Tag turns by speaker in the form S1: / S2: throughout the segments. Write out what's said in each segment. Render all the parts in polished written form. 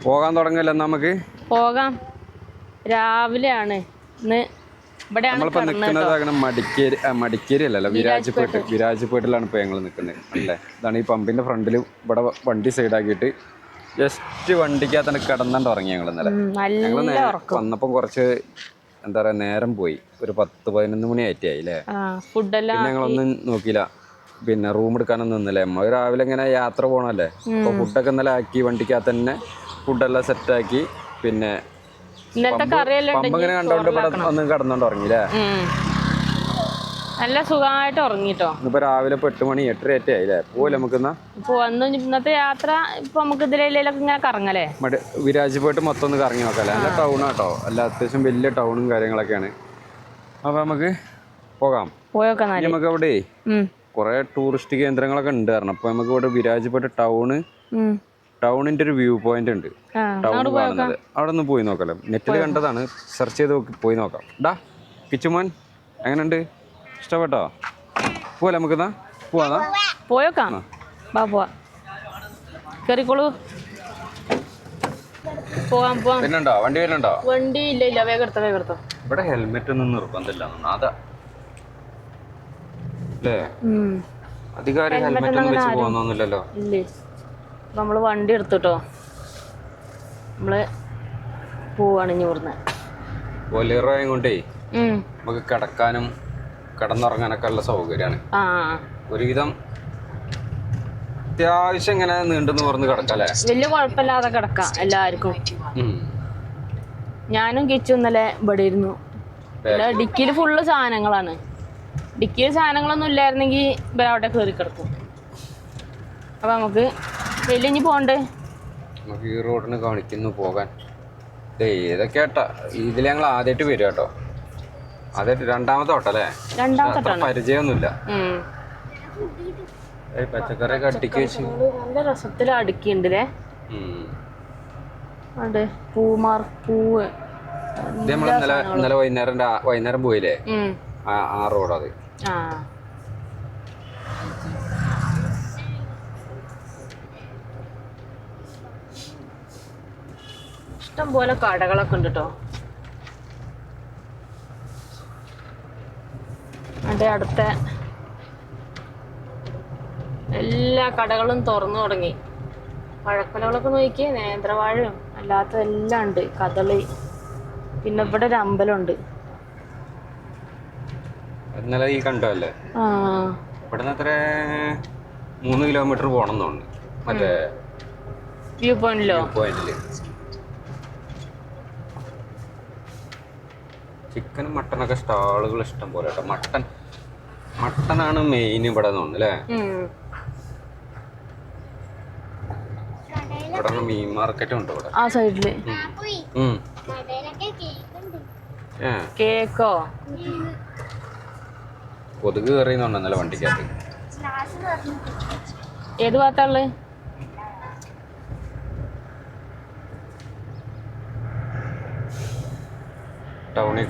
S1: പോകാൻ തുടങ്ങല്ലേ നമുക്ക്?
S2: പോകാം. രാവിലെയാണ് ഇന്ന്.
S1: നമ്മളിപ്പോ നിൽക്കുന്നത് അങ്ങനെ മടിക്കേരി അല്ലല്ലോ, വിരാജ്പേട്ടിലാണ് ഇപ്പൊ ഞങ്ങൾ നിൽക്കുന്നത്. അല്ലേ, ഇതാണ് ഈ പമ്പിന്റെ ഫ്രണ്ടിൽ. ഇവിടെ വണ്ടി സൈഡാക്കിയിട്ട് ജസ്റ്റ് വണ്ടിക്കകത്ത് കിടന്നിട്ട് ഉറങ്ങി ഞങ്ങൾ ഇന്നലെ. വന്നപ്പം കുറച്ച് എന്താ പറയാ നേരം പോയി, ഒരു 10-11 മണി ആയിട്ടായില്ലേ. പിന്നെ ഞങ്ങളൊന്നും നോക്കിയില്ല, പിന്നെ റൂം എടുക്കാനൊന്നും നിന്നില്ല. നമ്മൾ രാവിലെ ഇങ്ങനെ യാത്ര പോകണല്ലേ, അപ്പൊ ഫുഡൊക്കെ ഇന്നലെ ആക്കി വണ്ടിക്കകത്ത് തന്നെ ഫുഡെല്ലാം സെറ്റാക്കി. പിന്നെ പമ്പ് ഇങ്ങനെ കണ്ടോണ്ട് ഇവിടെ ഒന്ന് കിടന്നോണ്ട് ഉറങ്ങില്ലേ.
S2: നല്ല സുഖമായിട്ട് ഉറങ്ങിട്ടോ.
S1: ഇപ്പൊ രാവിലെ 8 മണി 8:30 ആയില്ലേ. പോലെ നമുക്ക്
S2: ഇന്നത്തെ യാത്ര ഇപ്പൊ നമുക്ക് ഇതിലൊക്കെ ഇങ്ങനെ കറങ്ങലേ.
S1: വിരാജ്പേട്ട് മൊത്തം ഒന്ന് കറങ്ങി നോക്കാം. നല്ല ടൗണാട്ടോ, അല്ല അത്യാവശ്യം വലിയ ടൗണും കാര്യങ്ങളൊക്കെയാണ്. അപ്പൊ നമുക്ക് പോകാം. നമുക്ക് അവിടെ കുറെ ടൂറിസ്റ്റ് കേന്ദ്രങ്ങളൊക്കെ ഉണ്ട് കാരണം. അപ്പൊ നമുക്ക് ഇവിടെ വിരാജ്പേട്ട് ടൗണിന്റെ ഒരു വ്യൂ പോയിന്റ് ഉണ്ട്, ടൗൺ കാണുന്നത്. അവിടെ ഒന്ന് പോയി നോക്കാം. നെറ്റിൽ കണ്ടതാണ്, സെർച്ച് ചെയ്ത് പോയി നോക്കാം. കിച്ചുമോൻ എങ്ങനെയുണ്ട്, ഇഷ്ടപ്പെട്ടോ? പോലെ നമുക്ക്
S2: പോയോക്കാം.
S1: പിന്നെണ്ടോ വണ്ടി വരുന്നുണ്ടോ?
S2: വണ്ടി ഇല്ല, വേഗം.
S1: ഇവിടെ ഹെൽമെറ്റ് ഒന്നും നിർബന്ധമില്ല അതാ അല്ലേ. അധികാരം ഹെൽമെറ്റ് ഒന്നും വെച്ച് പോകുന്നൊന്നുമില്ലല്ലോ.
S2: ഇല്ലേ, നമ്മള് വണ്ടി എടുത്തിട്ടോ നമ്മള് പോവാണ് ഇവിടുന്ന്.
S1: ബൊലേറോ കൊണ്ടേ നമുക്ക് കിടക്കാനും കിടന്നുറങ്ങാനൊക്കെ ഉള്ള സൗകര്യമാണ്. ഒരുവിധം അത്യാവശ്യം ഇങ്ങനെ നീണ്ടെന്ന് പറഞ്ഞ് കിടക്കല്ലേ,
S2: വലിയ കുഴപ്പമില്ലാതെ കിടക്കാം എല്ലാവർക്കും. ഞാനും കിച്ചു ഇന്നലെ ഇവിടെ ഇരുന്നു. ഡിക്കിയിൽ ഫുള്ള് സാധനങ്ങളാണ്. ഡിക്കിയിൽ സാധനങ്ങളൊന്നും ഇല്ലായിരുന്നെങ്കിൽ ഇവിടെ അവിടെ കയറി കിടക്കും. അപ്പൊ നമുക്ക് വലിയ പോണ്ടേ,
S1: നമുക്ക് ഈ റോഡിന് കാണിക്കുന്നു പോകാൻ. ഇതൊക്കെ കേട്ടാ ഇതിൽ ഞങ്ങൾ ആദ്യമായിട്ട് വരും കേട്ടോ. ആദ്യമായിട്ട് രണ്ടാമത്തെ ഓട്ടല്ലേ, പരിചയമൊന്നുമില്ല. പച്ചക്കറിയൊക്കെ അടുക്കി വെച്ച്
S2: നല്ല രസത്തിൽ അടുക്കിണ്ടല്ലേ. പൂവ്
S1: ഇന്നലെ വൈകുന്നേരം പോയില്ലേ ആ റോഡ്. അത്
S2: ഇഷ്ടം പോലെ കടകളൊക്കെ ഉണ്ട് കേട്ടോ. അതിൻ്റെ അടുത്ത എല്ലാ കടകളും തുറന്നു തുടങ്ങി. പഴക്കൊലകളൊക്കെ നോക്കിയേ, നേന്ത്രവാഴയും അല്ലാത്തതെല്ലാം ഉണ്ട്, കദളി. പിന്നെ ഇവിടെ ഒരു അമ്പലമുണ്ട്.
S1: ഇന്നലെ ഈ കണ്ടല്ലേ, ഇവിടുന്ന് എത്ര 3 കിലോമീറ്റർ പോകണം തോന്നുന്നു മറ്റേ
S2: വ്യൂ പോയിന്റില്.
S1: ചിക്കനും മട്ടനൊക്കെ സ്റ്റാളുകൾ ഇഷ്ടം പോലെ കേട്ടോ. മട്ടനാണ് മെയിൻ ഇവിടെ തോന്നുന്നു അല്ലേ. ഇവിടെ മീൻ മാർക്കറ്റും ഉണ്ട് ഇവിടെ
S2: ആ സൈഡില്. കേക്കോ
S1: കൊതുക് കയറിയെന്നുണ്ടോ വണ്ടിക്കകത്ത്.
S2: ഏത് ഭാഗത്താള്?
S1: ടൗണിൽ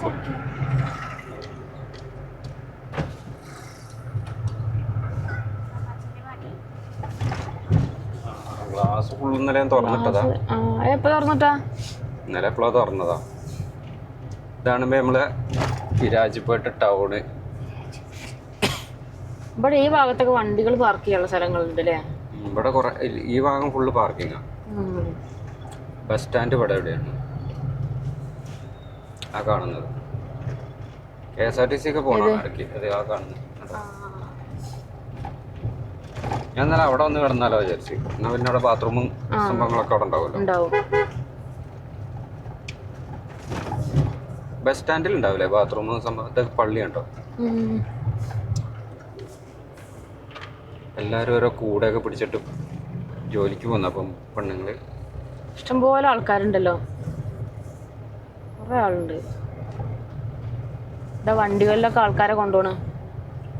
S1: ഗ്ലാസ് ഫുള്ള് ഇന്നലെ തുറന്നിട്ടതാ. ഇന്നലെ എപ്പോഴാ തുറന്നതാ. ഇതാണ് നമ്മളെ വിരാജ്പേട്ട് ടൗണ്.
S2: ഇവിടെ ഈ ഭാഗത്തൊക്കെ വണ്ടികൾ പാർക്ക് ചെയ്യാനുള്ള സ്ഥലങ്ങളുണ്ട് അല്ലേ.
S1: ഇവിടെ കുറെ ഈ ഭാഗം ഫുള്ള് പാർക്കിങ്ങാ. ബസ് സ്റ്റാൻഡ് ഇവിടെ എവിടെയാണ് ആ കാണുന്നത്. KSRTC ഒക്കെ പോണോ ഇടയ്ക്ക്? അത് ആ കാണുന്നത്. ഞാൻ ഇന്നലെ അവിടെ വന്ന് കിടന്നാലോ വിചാരിച്ചു. എന്നാ പിന്നെ അവിടെ ബാത്റൂമും സംഭവങ്ങളൊക്കെ അവിടെ ഉണ്ടാവുമല്ലോ. ബസ് സ്റ്റാൻഡിൽ ഉണ്ടാവില്ലേ ബാത്റൂമും സംഭവം? ഇതൊക്കെ പള്ളിയുണ്ടോ? എല്ലാരും ഓരോ കൂടെയൊക്കെ പിടിച്ചിട്ട് ജോലിക്ക് പോന്ന. അപ്പം പെണ്ണുങ്ങള്
S2: ഇഷ്ടംപോലെ ആൾക്കാരുണ്ടല്ലോ, കുറെ ആളുണ്ട്. ഇവിടെ വണ്ടികളിലൊക്കെ ആൾക്കാരെ കൊണ്ടുപോണ്.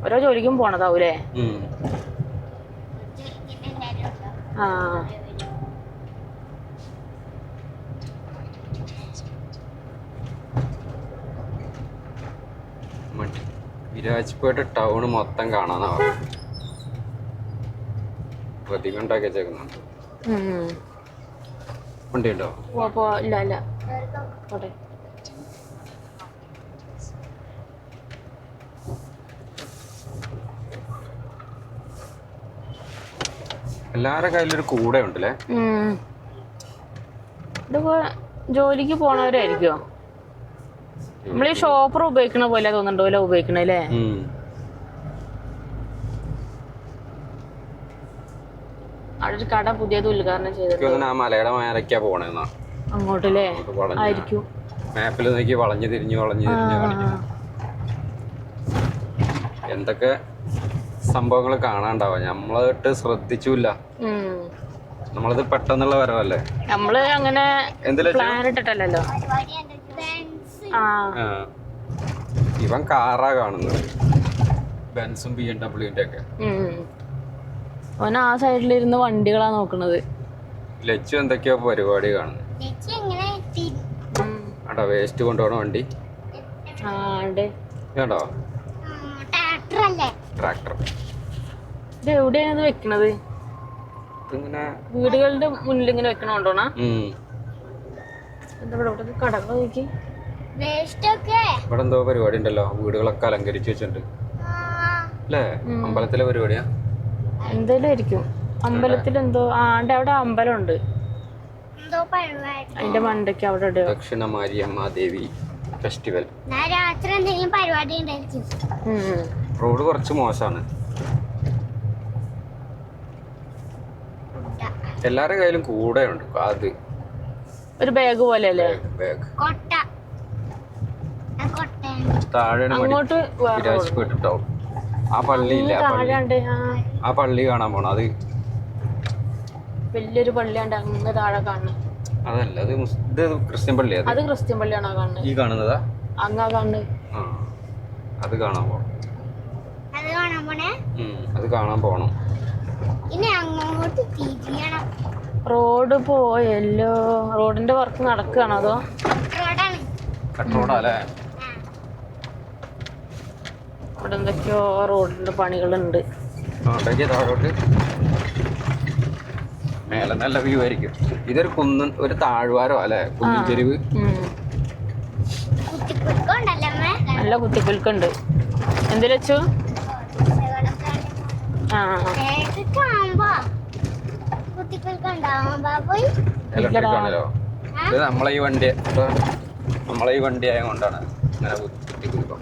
S2: ഓരോ ജോലിക്കും പോണതാവൂലേ.
S1: വിരാജ്പേട്ട് ടൗണ് മൊത്തം കാണാനാ പ്രതിമ ഉണ്ടാക്കി വെച്ചേക്കുന്നുണ്ട്. വണ്ടി ഉണ്ടോ?
S2: ഇല്ല ഇല്ല പോട്ടെ.
S1: എല്ലാവരുടെ കയ്യിലൊരു കൂടെ ഉണ്ടല്ലേ.
S2: ഇതിപ്പോ ജോലിക്ക് പോണവരായിരിക്കോ? നമ്മളീ ഷോപ്പർ ഉപയോഗിക്കണ പോലെ തോന്നുന്നുണ്ടോ ഉപയോഗിക്കണല്ലേ? അവിടെ ഒരു കട പുതിയത് ഉദ്ഘാടനം ചെയ്തത്.
S1: ആ മലയുടെ മേലക്കാ പോണേന്നാ.
S2: അങ്ങോട്ടല്ലേ ആയിരിക്കും.
S1: മാപ്പിൽ നോക്കി വളഞ്ഞു തിരിഞ്ഞു എന്തൊക്കെ സംഭവങ്ങൾ കാണാണ്ടാവാ. നമ്മളായിട്ട് ശ്രദ്ധിച്ചില്ല. നമ്മളത് പെട്ടെന്നുള്ള വരവല്ലേ.
S2: നമ്മള് അങ്ങനെ പ്ലാൻ ഇട്ടിട്ടല്ലോ.
S1: ഇവൻ കാറാ കാണുന്നത്, ബെൻസും BMW ഒക്കെ.
S2: അവൻ ആ സൈഡിലിരുന്ന് വണ്ടികളാ നോക്കണത്.
S1: ലച്ചു എന്തൊക്കെയോ പരിപാടി കാണുന്നു. ആടാ വേസ്റ്റ് കൊണ്ടുപോകണ വണ്ടി കേട്ടോ. ട്രാക്ടർ
S2: ഇത് എവിടെയാണ് വെക്കണത്? വീടുകളുടെ മുന്നിൽ ഇങ്ങനെ വെക്കണോണ്ടോണാ? എന്താ ഇവിടെ കടകൾ നോക്കി.
S1: ഇവിടെ എന്തോ പരിപാടി ഉണ്ടല്ലോ, വീടുകളൊക്കെ അലങ്കരിച്ചു വെച്ചിട്ടുണ്ട് അല്ലേ? അമ്പലത്തിലെ പരിപാടിയാ
S2: എന്തേലും ആയിരിക്കും. അമ്പലത്തിൽ എന്തോ അവിടെ അമ്പലമുണ്ട്, അതിന്റെ മണ്ടയ്ക്ക് അവിടെ
S1: ദക്ഷിണ മാരിയമ്മ ദേവി ഫെസ്റ്റിവൽ. റോഡ് കുറച്ച് മോശമാണ്. എല്ലാരുടെ കയ്യിലും കൂടെ ഉണ്ട്. അത്
S2: ഒരു ബാഗ് പോലെ അല്ലേ?
S1: താഴെ വിരാജ്പേട്ടുണ്ടാവും. ആ പള്ളിയില്ല, ആ പള്ളി കാണാൻ പോണം. അത്
S2: വലിയൊരു പള്ളിയാണ്ട് അങ്ങ് താഴെ കാണുന്നത്.
S1: അതല്ല, ഇത് ക്രിസ്ത്യൻ പള്ളിയാ.
S2: അത് ക്രിസ്ത്യൻ പള്ളിയാണോ കാണുന്നത്?
S1: ഈ കാണുന്നതാ
S2: അങ്ങാ കാണുന്നത്.
S1: അത് കാണാൻ പോണം. അത് കാണാൻ പോണം.
S2: റോഡ് പോയല്ലോ. റോഡിന്റെ വർക്ക് നടക്കുകയാണോ അതോ
S1: കട്ടറോഡല്ലേ?
S2: ഇവിടെ എന്തൊക്കെയോ റോഡിന്റെ പണികളുണ്ട്.
S1: താഴോട്ട് മേലെ നല്ല വ്യൂ ആയിരിക്കും. ഇതൊരു കുന്നൻ, ഒരു താഴ്വാരോ അല്ലെ, കുന്നിൻ ചെരുവ്.
S2: നല്ല കുത്തിക്കുലുക്കുണ്ട്. എന്ത് വെച്ചു?
S1: ഇലക്ട്രിക് ആണല്ലോ ഇത്. നമ്മളെ ഈ വണ്ടി ആയതുകൊണ്ടാണ് ഇങ്ങനെ കുത്തിക്കുലുക്കം.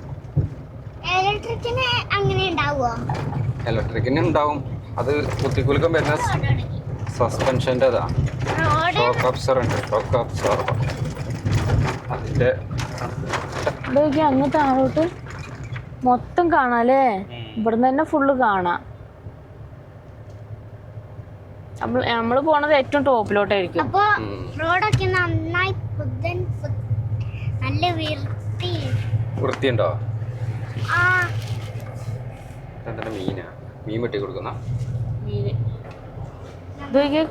S1: ഇലക്ട്രിക്കിന് ഉണ്ടാവും. അത് കുത്തിക്കുലുക്കം വരുന്ന സസ്പെൻഷൻ്റെ ഷോക്ക് അബ്സർ ഉണ്ട്. ഷോക്ക് അബ്സർ അതിന്റെ
S2: അങ്ങ് താഴോട്ട് മൊത്തം കാണാല്ലേ? ഇവിടുന്ന് തന്നെ ഫുള്ള് കാണാം. നമ്മള് പോണത് ഏറ്റവും ടോപ്പിലോട്ടായിരിക്കും.
S3: റോഡൊക്കെ നന്നായി നല്ല
S1: വൃത്തിയുണ്ടോ? മീനാ, മീൻ വെട്ടി കൊടുക്കുന്ന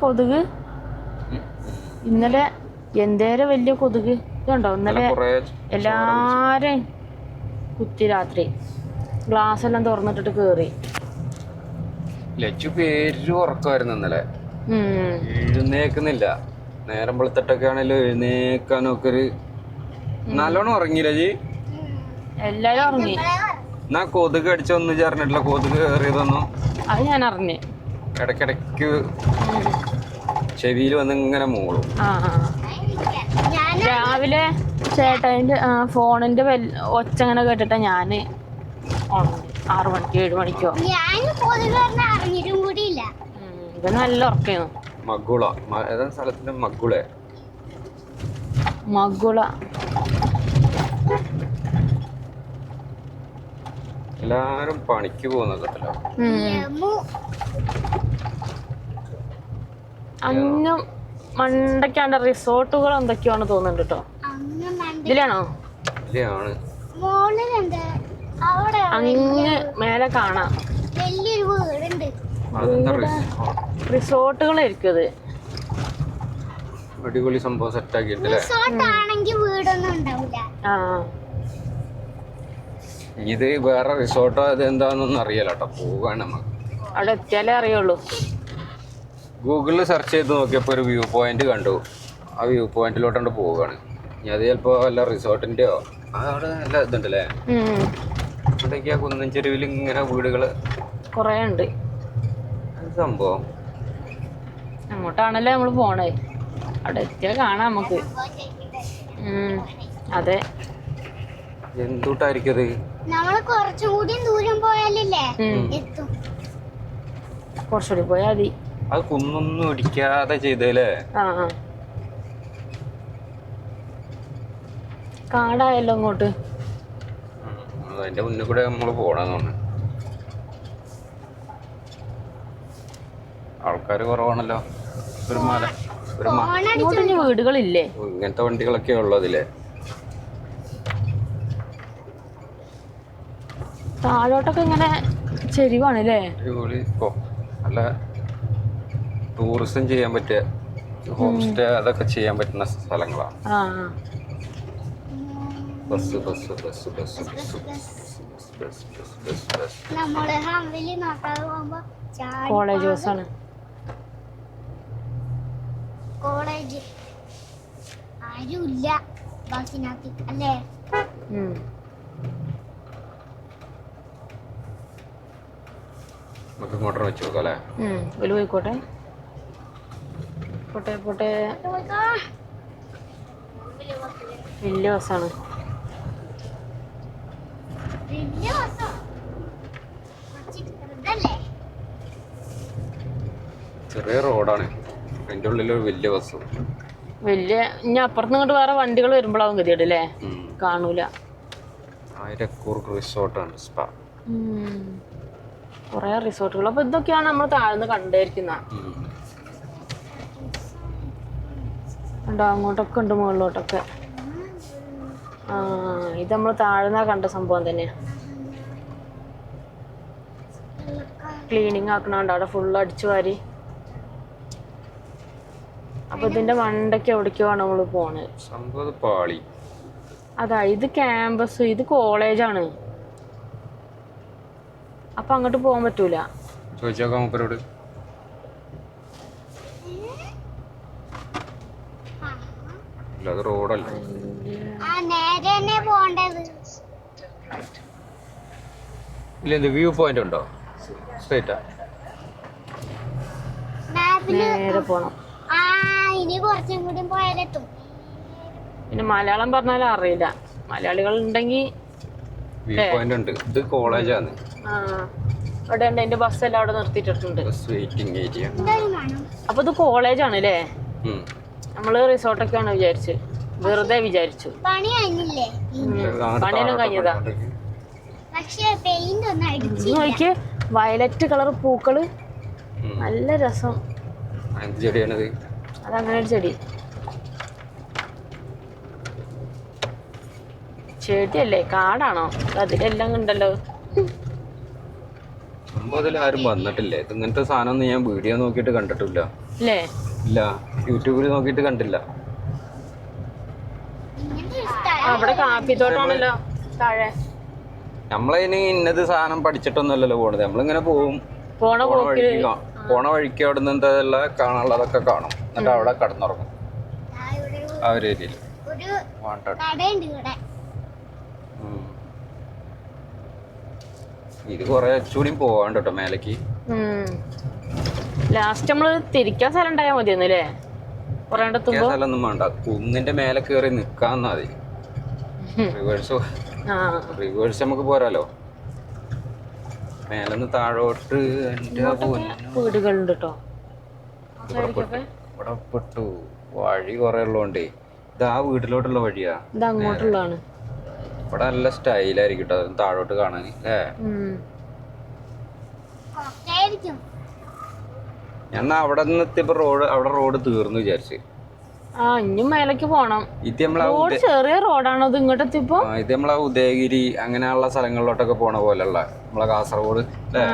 S2: കൊതുക്. ഇന്നലെ എന്തേരം വലിയ കൊതുക് ഇതുണ്ടോ? ഇന്നലെ എല്ലാരും കുത്തി. രാത്രി ഗ്ലാസ് എല്ലാം തുറന്നിട്ടിട്ട് കേറി.
S1: ലച്ചു പേര് ഉറക്കമായിരുന്നു ഇന്നലെ. എഴുന്നേക്കുന്നില്ല. നേരം വെളുത്തിട്ടൊക്കെ ആണല്ലോ എഴുന്നേക്കാനൊക്കെ ഒരു നല്ലോണം ഉറങ്ങിയില്ല ജി?
S2: എല്ലാരും ഉറങ്ങി.
S1: എന്നാ കൊതുക് അടിച്ചൊന്നും ചേർന്നിട്ടില്ല. കൊതുക് കയറിയതൊന്നും
S2: അത് ഞാൻ അറിഞ്ഞ്.
S1: ഇടയ്ക്കിടയ്ക്ക് ചെവിയിൽ വന്ന് ഇങ്ങനെ മൂളും.
S2: രാവിലെ ചേട്ടൻ്റെ ഫോണിന്റെ ഒച്ച അങ്ങനെ കേട്ടിട്ടാ ഞാന് ഉറങ്ങി. 6 മണിക്കോ 7 മണിക്കോ. ഇത് നല്ല ഉറക്കായിരുന്നു.
S1: മഗുള ഏതാ സ്ഥലത്തിന്റെ?
S2: മഗുള.
S1: എല്ലാരും പണിക്ക് പോകുന്നതല്ലോ.
S2: അങ്ങ് മണ്ടയ്ക്കാണ്ട് റിസോർട്ടുകൾ എന്തൊക്കെയാണെന്ന് തോന്നുന്നുണ്ട് കേട്ടോ. ഇതിലാണോ? അങ്ങ് മേലെ കാണാം റിസോർട്ടുകളായിരിക്കും അത്.
S1: അടിപൊളി സംഭവം സെറ്റ് ആക്കിയിട്ടില്ലേ? ഇത് വേറെ റിസോർട്ടോ ഇത് എന്താന്നൊന്നും അറിയില്ല കേട്ടോ. പോകാൻ നമുക്ക്
S2: അവിടെ എത്തിയാലേ അറിയുള്ളൂ.
S1: ഗൂഗിളിൽ സെർച്ച് ചെയ്ത് നോക്കിയപ്പോൾ ഒരു വ്യൂ പോയിന്റ് കണ്ടു. ആ വ്യൂ പോയിന്റിലോട്ടാണ്ട് പോവുകയാണ്. ഇനി അത് ചിലപ്പോൾ വല്ല റിസോർട്ടിൻ്റെയോ അവിടെ നല്ല ഇതുണ്ടല്ലേ, ഇവിടേക്ക് ആ കുന്നൻ ചെരുവിൽ ഇങ്ങനെ വീടുകൾ
S2: കുറേ ഉണ്ട്.
S1: സംഭവം
S2: അങ്ങോട്ടാണല്ലോ നമ്മൾ പോണേ. അവിടെ എത്തിയാൽ കാണാം നമുക്ക്. അതെ,
S1: എന്തുട്ടായിരിക്കും അത്?
S3: നമ്മള് കുറച്ചുകൂടി ദൂരം പോയാലല്ലേ എത്തും.
S2: കുറച്ചുകൂടി പോയാൽ മതി.
S1: അത് കുന്നൊന്നും ഇടിക്കാതെ ചെയ്തല്ലേ.
S2: ആ ആ കാടായല്ലോ അങ്ങോട്ട്.
S1: അതിന്റെ മുന്നിൽ കൂടെ നമ്മള് പോണെന്ന് തോന്നുന്നു. ആൾക്കാര് കുറവാണല്ലോ. ഒരു മല
S2: ഇങ്ങോട്ട് ഇനി വീടുകളില്ലേ?
S1: ഇങ്ങനത്തെ വണ്ടികളൊക്കെ ഉള്ളതില്ലേ.
S2: താഴോട്ടൊക്കെ ഇങ്ങനെ ചെരിവാണല്ലേ.
S1: നല്ല ടൂറിസം ചെയ്യാൻ പറ്റിയ ഹോം സ്റ്റേ അതൊക്കെ ചെയ്യാൻ പറ്റുന്ന സ്ഥലങ്ങളാണ്.
S2: ആ
S1: bus bus bus bus bus bus bus bus bus.
S3: നമ്മള് ഹംവലി നോക്കാതെ പോകുമ്പോ
S2: കോളേജ് ബസ്സാണ്.
S3: കോളേജ് ആരുമില്ല ബസ്സിനകത്ത് അല്ലേ.
S1: നമുക്ക് ഇങ്ങോട്ട് വെച്ച് നോക്കാം അല്ലേ.
S2: ഒരു പോയിക്കോട്ടെ. പോട്ടെ പോട്ടെ. വലിയ ബസ്സാണ്.
S3: വലിയ ബസ്സോ? ചെറുതല്ലേ?
S1: ചെറിയ റോഡാണ്, അതിൻ്റെ ഉള്ളിലൊരു വലിയ ബസ്.
S2: വലിയ ഇനി അപ്പുറത്ത് ഇങ്ങോട്ട് വേറെ വണ്ടികൾ വരുമ്പോഴാവും ഗതിയുടെ അല്ലേ, കാണൂല.
S1: ആയിരക്കൂർക്ക് റിസോർട്ടാണ് സ്പാ.
S2: കുറേ റിസോർട്ടുകൾ. അപ്പൊ ഇതൊക്കെയാണ് നമ്മൾ താഴ്ന്ന് കണ്ടിരിക്കുന്ന. ഉണ്ടോ അങ്ങോട്ടൊക്കെ ഉണ്ട്, മുകളിലോട്ടൊക്കെ. ആ ഇത് നമ്മൾ താഴ്ന്ന കണ്ട സംഭവം തന്നെയാ. ക്ലീനിങ് ആക്കണുണ്ട് അവിടെ ഫുള്ള് അടിച്ചു വാരി. അപ്പൊ ഇതിന്റെ മണ്ടയ്ക്ക് എവിടേക്കോ ആണ് നമ്മള് പോണത്. അതാ ഇത് ക്യാമ്പസ്, ഇത് കോളേജാണ്. അപ്പൊ അങ്ങോട്ട് പോകാൻ പറ്റൂല.
S1: ചോദിച്ചോക്കാം മൂപ്പരോട്. അത് റോഡല്ല, ഇല്ല എന്ത് വ്യൂ പോയിന്റ് ഉണ്ടോ? സ്ട്രൈറ്റാ
S2: നേരെ പോണം. പിന്നെ മലയാളം പറഞ്ഞാലും അറിയില്ല. മലയാളികൾ ഉണ്ടെങ്കിൽ
S1: വ്യൂ പോയിന്റ് ഉണ്ട്. ഇത് കോളേജാണ്.
S2: അവിടെ ഉണ്ട്, അതിന്റെ ബസ്സെല്ലാം അവിടെ നിർത്തിയിട്ടുണ്ട്.
S1: Waiting area.
S2: അപ്പൊ ഇത് കോളേജാണ് അല്ലേ? നമ്മള് റിസോർട്ടൊക്കെയാണ് വിചാരിച്ചു, വെറുതെ വിചാരിച്ചു. പണിയെല്ലാം കഴിഞ്ഞതാ. നോക്കിയേ, വയലറ്റ് കളർ പൂക്കള്, നല്ല രസം. അതങ്ങനെ ഒരു ചെടി. ചെടിയല്ലേ, കാടാണോ? അതിലെല്ലാം ഉണ്ടല്ലോ.
S1: ആരും വന്നിട്ടില്ലേ? ഇങ്ങനത്തെ സാധനം ഒന്നും ഞാൻ വീഡിയോ നോക്കിയിട്ട് കണ്ടിട്ടില്ല.
S2: അല്ലേ?
S1: ഇല്ല, യൂട്യൂബിൽ നോക്കിയിട്ട് കണ്ടില്ല.
S2: അവിടെ കാപ്പിത്തോട്ടാണല്ലോ താഴെ.
S1: നമ്മളതിന് ഇന്നത് സാധനം പഠിച്ചിട്ടൊന്നുമല്ലല്ലോ പോണത്. നമ്മളിങ്ങനെ പോവും, പോണ വഴിക്ക് അവിടെ നിന്ന് എന്താ കാണാനുള്ളതൊക്കെ കാണും, എന്നിട്ട് അവിടെ കടന്നുറങ്ങും. ആ ഒരു ഏരിയയിൽ ഇത് കൊറേ ചൂടിയും പോവാണ്ട് കേട്ടോ മേലേക്ക്.
S2: ലാസ്റ്റ് നമ്മള് തിരിക്കാൻ സ്ഥലം ഉണ്ടായാൽ മതിയൊന്നുല്ലേ?
S1: സ്ഥലമൊന്നും വേണ്ട, കുന്നിന്റെ മേലെ കയറി നിക്കാന്നാ മതി. റിവേഴ്സ് നമുക്ക് പോരാലോ. മേലെന്ന് താഴോട്ട്
S2: വീടുകളുണ്ട് കേട്ടോ.
S1: ഇവിടെ പെട്ടു. വഴി കൊറേ ഉള്ളതുകൊണ്ടേ ഇത് ആ വീട്ടിലോട്ടുള്ള വഴിയാ.
S2: ഇത് അങ്ങോട്ടുള്ളതാണ്.
S1: ഇവിടെ നല്ല സ്റ്റൈലായിരിക്കും കേട്ടോ താഴോട്ട് കാണാൻ അല്ലേ. ഞാൻ അവിടെ നിന്ന് എത്തിയപ്പോ അവിടെ റോഡ് തീർന്നു വിചാരിച്ചു.
S2: ഇനിയും മേലേക്ക് പോണം.
S1: ഇത് നമ്മളെ
S2: ചെറിയ റോഡാണോ ഇത് ഇങ്ങോട്ട് എത്തിയപ്പോ?
S1: ഇത് നമ്മളെ ഉദയഗിരി അങ്ങനെയുള്ള സ്ഥലങ്ങളിലോട്ടൊക്കെ പോണ പോലെയുള്ള നമ്മളെ കാസർഗോഡ് അല്ലേ.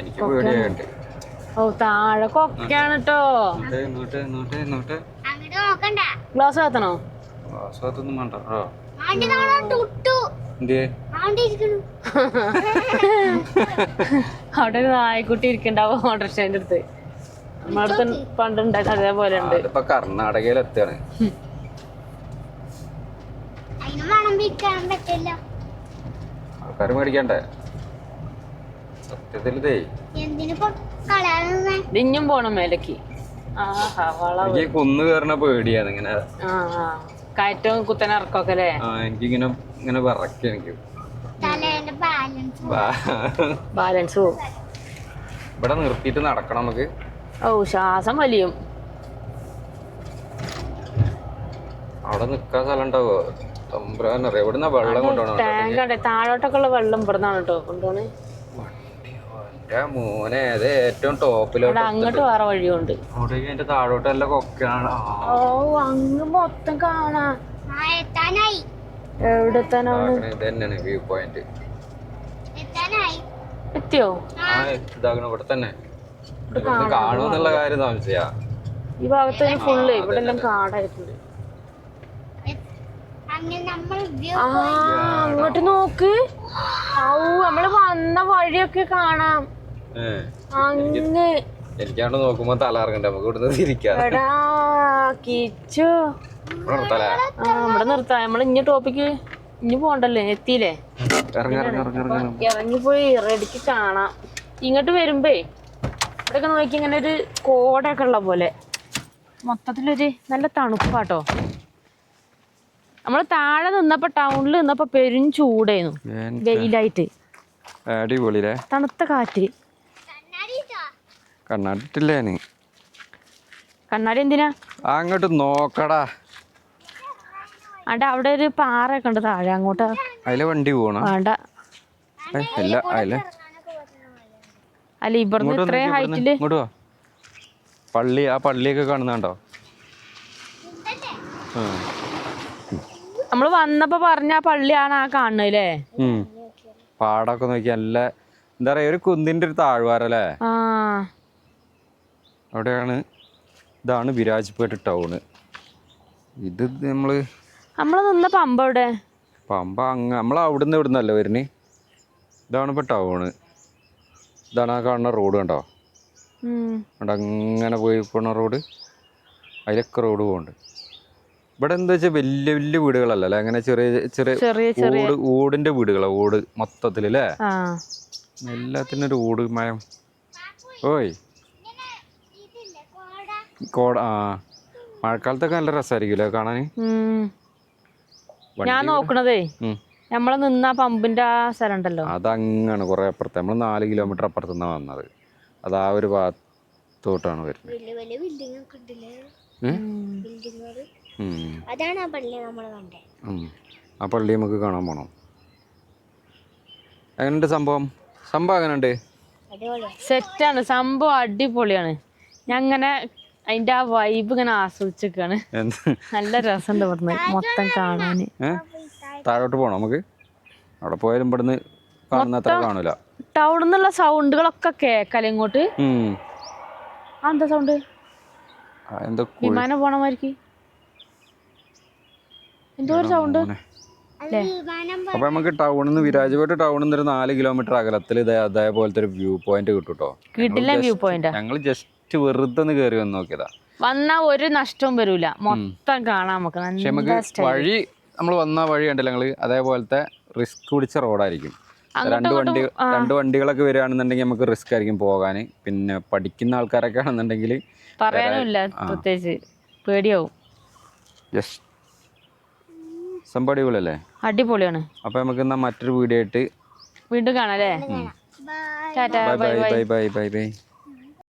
S1: എനിക്ക് പേടിയായിട്ട്.
S2: താഴെ കൊക്കെയാണ് കേട്ടോ.
S3: ഗ്ലാസ്
S2: കത്തണോ?
S1: ഗ്ലാസ് കത്തൊന്നും വേണ്ട.
S3: അവിടെ ഇരിക്കണു.
S2: അവിടെ ഒരു നായക്കുട്ടി ഇരിക്കണ്ടാവും ഓട്ടോറിക്ഷേന്റെ അടുത്ത്. നമ്മളടുത്ത് പണ്ടുണ്ടായത് അതേപോലെ ഉണ്ട്.
S1: ഇപ്പൊ കർണാടകയിൽ എത്തുകയാണ്.
S3: അതിന് മണം വിൽക്കാൻ പറ്റില്ല.
S1: ആൾക്കാർ മേടിക്കണ്ടേ സത്യത്തിൽ ഇതേ.
S3: എന്തിനിപ്പോ കളയാതെ
S2: ഇതിഞ്ഞും പോണം മേലേക്ക്. ആഹാ വളവ്.
S1: എനിക്ക് കുന്ന് കയറണ പേടിയാണ് ഇങ്ങനെ.
S2: കയറ്റവും കുത്തനിറക്കൊക്കെ അല്ലേ?
S1: എനിക്കിങ്ങനെ ഇങ്ങനെ വിറയ്ക്കും എനിക്ക്.
S3: തലേന്റെ
S2: ബാലൻസ് പോവും.
S1: ഇവിടെ നിർത്തിയിട്ട് നടക്കണം നമുക്ക്.
S2: ഓ ശ്വാസം വലിയും.
S1: അവിടെ നിക്കാൻ സ്ഥലം ഉണ്ടാവോ? തമ്പുരാനറിയാം. എവിടുന്ന വെള്ളം കൊണ്ടുപോകണം?
S2: ടാങ്ക് ഉണ്ട്. താഴോട്ടൊക്കെ ഉള്ള വെള്ളം ഇവിടുന്നാണ് കേട്ടോ കൊണ്ടുപോണേ.
S1: മോനെ അത് ഏറ്റവും ടോപ്പിലോട്ട്.
S2: അങ്ങോട്ട് വേറെ വഴിയുണ്ട്.
S1: അതിന്റെ താഴോട്ട് നല്ല കൊക്കാണ്.
S2: ഓ അങ്ങ് മൊത്തം കാണാ.
S3: എത്താനായി.
S2: എവിടെ എത്താനാണ്?
S1: ഇത് തന്നെയാണ് വ്യൂ പോയിന്റ്.
S3: എത്താനായി.
S2: എത്തിയോ?
S1: ഇതാകണം ഇവിടെ തന്നെ. കാണുമെന്നുള്ള കാര്യം സംശയ.
S2: ഈ ഭാഗത്ത് ഫുള്ള് ഇവിടെ എല്ലാം കാടായിട്ടുണ്ട്. അങ്ങോട്ട് നോക്ക്. നമ്മള് വന്ന വഴിയൊക്കെ കാണാം. അങ്ങ്
S1: എനിക്കാണ്ട് നോക്കുമ്പോ തല ഇറങ്ങണ്ട. നമുക്ക് ഇവിടുന്ന് തിരിക്കാം.
S2: കിച്ചു ഇവിടെ നിർത്താം. നമ്മള് ഇഞ്ഞ ടോപ്പിക്ക് ഇഞ്ഞു പോണ്ടല്ലേ? എത്തിയില്ലേ? ഇറങ്ങിപ്പോയി റെഡിക്ക് കാണാം. ഇങ്ങോട്ട് വരുമ്പേ ഇവിടെയൊക്കെ നോക്കി ഇങ്ങനെ ഒരു കോടയൊക്കെ ഉള്ള പോലെ മൊത്തത്തിലൊരു നല്ല തണുപ്പാട്ടോ. നമ്മള് താഴെ നിന്നപ്പോ ടൗണിൽ നിന്നപ്പോ പെരും ചൂടായിരുന്നു. വെയിലായിട്ട്
S1: അടിപൊളിയില്ലേ?
S2: തണുത്ത കാറ്റ്.
S1: കണ്ണാടിട്ടില്ലേ?
S2: കണ്ണാടി എന്തിനാ?
S1: അങ്ങോട്ട് നോക്കടാ.
S2: അവിടെ അവിടെ ഒരു പാറയൊക്കെ ഉണ്ട് താഴെ. അങ്ങോട്ട്
S1: അതിലെ വണ്ടി പോണ
S2: വേണ്ട. അല്ല ഇവിടുന്ന് ഇത്രയും ഹൈറ്റില്
S1: ഇങ്ങോട്ട് വാ. പള്ളി, ആ പള്ളിയൊക്കെ കാണുന്നുണ്ടോ?
S2: നമ്മള് വന്നപ്പോ പറഞ്ഞ ആ പള്ളിയാണ് ആ കാണുന്നല്ലേ?
S1: പാടൊക്കെ നോക്കി നല്ല എന്താ പറയാ ഒരു കുന്നിന്റെ ഒരു താഴ്വാരല്ലേ? അവിടെയാണ്. ഇതാണ് വിരാജ്പേട്ട് ടൗണ്. ഇത് നമ്മള്
S2: നിന്ന പമ്പ എവിടെ?
S1: പമ്പ നമ്മൾ അവിടുന്ന് ഇവിടുന്നല്ല വരുന്നേ. ഇതാണ് ഇപ്പൊ ടൗണ്. ഇതാണ് ആ കാണുന്ന റോഡ് കണ്ടോ? അവിടെ അങ്ങനെ പോയി പോണ റോഡ്. അതിലൊക്കെ റോഡ് പോകുന്നുണ്ട്. ഇവിടെ എന്താ വെച്ചാൽ വലിയ വലിയ വീടുകളല്ല അല്ലേ? അങ്ങനെ ചെറിയ ചെറിയ ഓടിന്റെ വീടുകളാണ്. ഓട് മൊത്തത്തില് അല്ലേ? എല്ലാത്തിനും ഒരു ഓട് മയം. ഓയ് കോട. മഴക്കാലത്തൊക്കെ നല്ല രസമായിരിക്കും കാണാന്.
S2: ഞാൻ നോക്കണതേ നമ്മള് നിന്ന പമ്പിന്റെ ആ സ്ഥലം ഉണ്ടല്ലോ,
S1: അതങ്ങനെ കുറെ അപ്പുറത്ത്. നമ്മൾ 4 കിലോമീറ്റർ അപ്പുറത്ത് നിന്നാണ് വന്നത്. അത് ആ ഒരു ഭാഗത്തോട്ടാണ് വരുന്നത്. ആ പള്ളി നമുക്ക് കാണാൻ പോണം. എങ്ങനെയുണ്ട് സംഭവം? എങ്ങനെയുണ്ട്?
S2: സെറ്റാണ് സംഭവം. അടിപൊളിയാണ്. ഞാൻ ഇങ്ങനെ അതിന്റെ ആ വൈബ് ഇങ്ങനെ ആസ്വദിച്ചേക്കാണ്. നല്ല രസമുണ്ട് ഇവിടുന്ന് മൊത്തം കാണാന്.
S1: താഴോട്ട് പോണം നമുക്ക്. അവിടെ പോയാലും ഇവിടുന്ന് കാണുന്ന അത്ര കാണൂല.
S2: ടൗണിൽ നിന്നുള്ള സൗണ്ടുകളൊക്കെ കേക്കല്ലേ ഇങ്ങോട്ട്? എന്താ സൗണ്ട്? വിമാനം പോണമായിരിക്കും. എന്തോ ഒരു സൗണ്ട്.
S1: അപ്പൊ നമുക്ക് ടൗണിൽ നിന്ന് വിരാജ്പേട്ട് ടൗണിൽ നിന്ന് ഒരു 4 കിലോമീറ്റർ അകലത്തിൽ അതേപോലത്തെ ഒരു വ്യൂ പോയിന്റ് കിട്ടും കേട്ടോ.
S2: കിട്ടില്ല വ്യൂ പോയിന്റ്.
S1: ഞങ്ങൾ ജസ്റ്റ് വെറുതെ ഒന്ന് കയറി വന്ന് നോക്കിയതാ.
S2: വന്നാ ഒരു നഷ്ടവും വരൂല, മൊത്തം കാണാം നമുക്ക്.
S1: പക്ഷെ നമുക്ക് വഴി നമ്മൾ വന്ന വഴി കണ്ടില്ല ഞങ്ങള്, അതേപോലത്തെ റിസ്ക് പിടിച്ച റോഡായിരിക്കും. രണ്ട് വണ്ടികളൊക്കെ വരികയാണെന്നുണ്ടെങ്കിൽ നമുക്ക് റിസ്ക് ആയിരിക്കും പോകാൻ. പിന്നെ പഠിക്കുന്ന ആൾക്കാരൊക്കെ ആണെന്നുണ്ടെങ്കിൽ
S2: പറയാനുമില്ല, പ്രത്യേകിച്ച് പേടിയാവും.
S1: ജസ്റ്റ് സംഭവം അടിപൊളിയല്ലേ?
S2: അടിപൊളിയാണ്.
S1: അപ്പൊ നമുക്ക് എന്നാ മറ്റൊരു വീഡിയോ ആയിട്ട്
S2: വീണ്ടും കാണാം അല്ലേ?
S1: Bye bye bye bye bye.